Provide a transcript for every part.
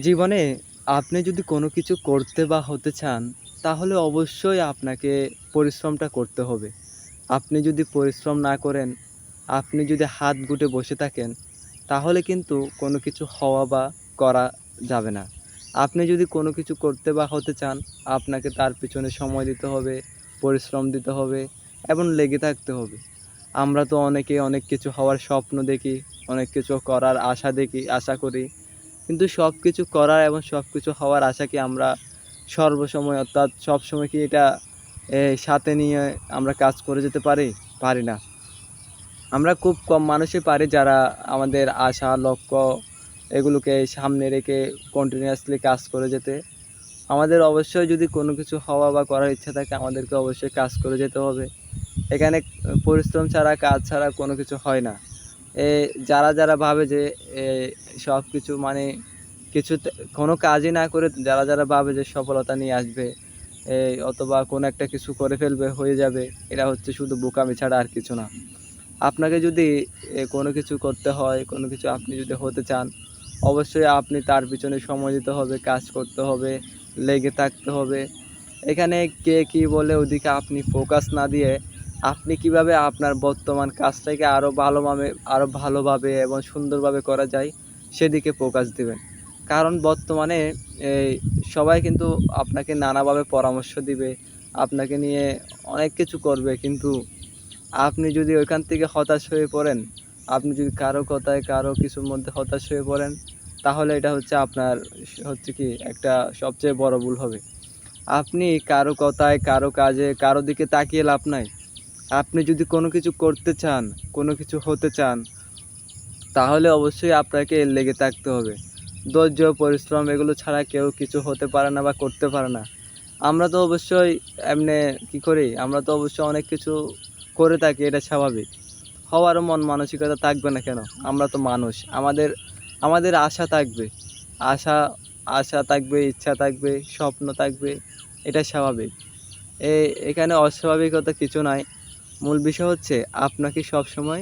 জীবনে আপনি যদি কোনো কিছু করতে বা হতে চান, তাহলে অবশ্যই আপনাকে পরিশ্রমটা করতে হবে। আপনি যদি পরিশ্রম না করেন, আপনি যদি হাত গুটে বসে থাকেন, তাহলে কিন্তু কোনো কিছু হওয়া বা করা যাবে না। আপনি যদি কোনো কিছু করতে বা হতে চান, আপনাকে তার পিছনে সময় দিতে হবে, পরিশ্রম দিতে হবে এবং লেগে থাকতে হবে। আমরা তো অনেকেই অনেক কিছু হওয়ার স্বপ্ন দেখি, অনেক কিছু করার আশা করি। কিন্তু সব কিছু করার এবং সব কিছু হওয়ার আশা কি আমরা সর্বসময় অর্থাৎ সবসময় কি এটা সাথে নিয়ে আমরা কাজ করে যেতে পারি? পারি না। আমরা খুব কম মানুষই পারি যারা আমাদের আশা, লক্ষ্য এগুলোকে সামনে রেখে কন্টিনিউয়াসলি কাজ করে যেতে। আমাদের অবশ্যই যদি কোনো কিছু হওয়া বা করার ইচ্ছা থাকে আমাদেরকে অবশ্যই কাজ করে যেতে হবে। এখানে পরিশ্রম ছাড়া, কাজ ছাড়া কোনো কিছু হয় না। এ যারা ভাবে যে এ সবকিছু মানে কিছুতে কোনো কাজই না করে যারা ভাবে যে সফলতা নিয়ে আসবে অথবা কোনো একটা কিছু করে ফেলবে, হয়ে যাবে, এরা হচ্ছে শুধু বোকামি ছাড়া আর কিছু না। আপনাকে যদি কোনো কিছু করতে হয়, কোনো কিছু আপনি যদি হতে চান, অবশ্যই আপনি তার পিছনে সময় দিতে হবে, কাজ করতে হবে, লেগে থাকতে হবে। এখানে কে কী বলে ওদিকে আপনি ফোকাস না দিয়ে আপনি কিভাবে আপনার বর্তমান কাজটাকে আরও ভালোভাবে এবং সুন্দরভাবে করা যায় সেদিকে ফোকাস দিবেন। কারণ বর্তমানে এই সবাই কিন্তু আপনাকে নানাভাবে পরামর্শ দিবে, আপনাকে নিয়ে অনেক কিছু করবে, কিন্তু আপনি যদি ওইখান থেকে হতাশ হয়ে পড়েন, আপনি যদি কারো কথায় কারো কিছুর মধ্যে হতাশ হয়ে পড়েন, তাহলে এটা হচ্ছে আপনার হচ্ছে কি একটা সবচেয়ে বড় ভুল হবে। আপনি কারো কথায়, কারো কাজে, কারো দিকে তাকিয়ে লাভ নাই। আপনি যদি কোনো কিছু করতে চান, কোনো কিছু হতে চান, তাহলে অবশ্যই আপনাকে লেগে থাকতে হবে। ধৈর্য, পরিশ্রম এগুলো ছাড়া কেউ কিছু হতে পারে না বা করতে পারে না। আমরা তো অবশ্যই এমনি কী করি, আমরা তো অবশ্যই অনেক কিছু করে থাকি, এটা স্বাভাবিক। হওয়ারও মন মানসিকতা থাকবে না কেন? আমরা তো মানুষ। আমাদের আশা থাকবে। আশা আশা থাকবে, ইচ্ছা থাকবে, স্বপ্ন থাকবে। এটা স্বাভাবিক। এ এখানে অস্বাভাবিকতা কিছু নাই। মূল বিষয় হচ্ছে আপনাকে সবসময়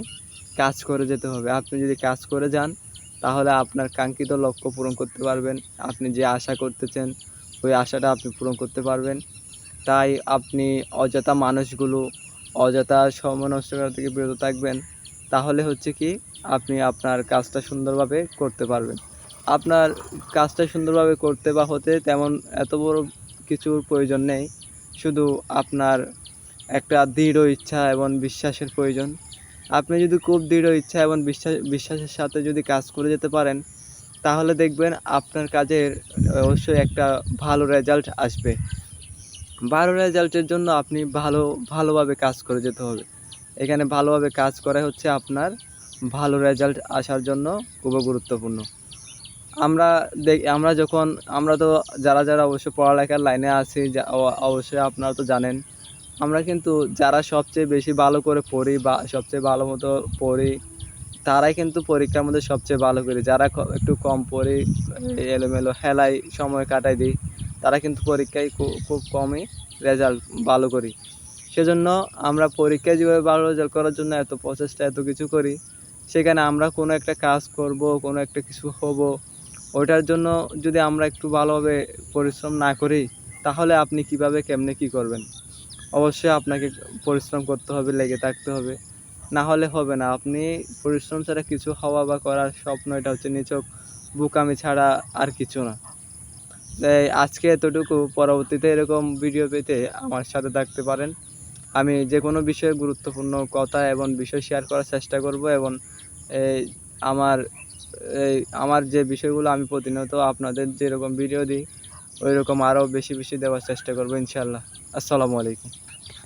কাজ করে যেতে হবে। আপনি যদি কাজ করে যান, তাহলে আপনার কাঙ্ক্ষিত লক্ষ্য পূরণ করতে পারবেন। আপনি যে আশা করতেছেন, ওই আশাটা আপনি পূরণ করতে পারবেন। তাই আপনি অযথা সময় নষ্ট করা থেকে বিরত থাকবেন। তাহলে হচ্ছে কি আপনি আপনার কাজটা সুন্দরভাবে করতে পারবেন। আপনার কাজটা সুন্দরভাবে করতে বা হতে তেমন এত বড় কিছুর প্রয়োজন নেই। শুধু আপনার একটা দৃঢ় ইচ্ছা এবং বিশ্বাসের প্রয়োজন। আপনি যদি খুব দৃঢ় ইচ্ছা এবং বিশ্বাসের সাথে যদি কাজ করে যেতে পারেন, তাহলে দেখবেন আপনার কাজের অবশ্যই একটা ভালো রেজাল্ট আসবে। ভালো রেজাল্টের জন্য আপনি ভালোভাবে কাজ করে যেতে হবে। এখানে ভালোভাবে কাজ করাই হচ্ছে আপনার ভালো রেজাল্ট আসার জন্য খুবই গুরুত্বপূর্ণ। আমরা আমরা যখন আমরা তো যারা অবশ্যই পড়ালেখার লাইনে আছি, অবশ্যই আপনারা তো জানেন। আমরা কিন্তু যারা সবচেয়ে বেশি ভালো করে পড়ি বা সবচেয়ে ভালো মতো পড়ি, তারাই কিন্তু পরীক্ষার মধ্যে সবচেয়ে ভালো করি। যারা একটু কম পড়ি, এলোমেলো হেলায় সময় কাটাই দিই, তারা কিন্তু পরীক্ষায় খুব কমই রেজাল্ট ভালো করি। সেজন্য আমরা পরীক্ষায় যেভাবে ভালো রেজাল্ট করার জন্য এত প্রচেষ্টা, এত কিছু করি, সেখানে আমরা কোনো একটা কাজ করব, কোনো একটা কিছু হব, ওইটার জন্য যদি আমরা একটু ভালোভাবে পরিশ্রম না করি, তাহলে আপনি কিভাবে কেমনে কী করবেন? অবশ্যই আপনাকে পরিশ্রম করতে হবে, লেগে থাকতে হবে। না হলে হবে না। আপনি পরিশ্রম ছাড়া কিছু হওয়া বা করার স্বপ্ন, এটা হচ্ছে নিছক বোকামি ছাড়া আর কিছু না। তাই আজকে এতটুকু। পরবর্তীতে এরকম ভিডিও পেতে আমার সাথে থাকতে পারেন। আমি যেকোনো বিষয়ে গুরুত্বপূর্ণ কথা এবং বিষয় শেয়ার করার চেষ্টা করব এবং এই আমার আমার যে বিষয়গুলো আমি প্রতিনিয়ত আপনাদের যেরকম ভিডিও দিই, ওইরকম আরও বেশি দেওয়ার চেষ্টা করব ইনশাআল্লাহ। আসসালামু আলাইকুম।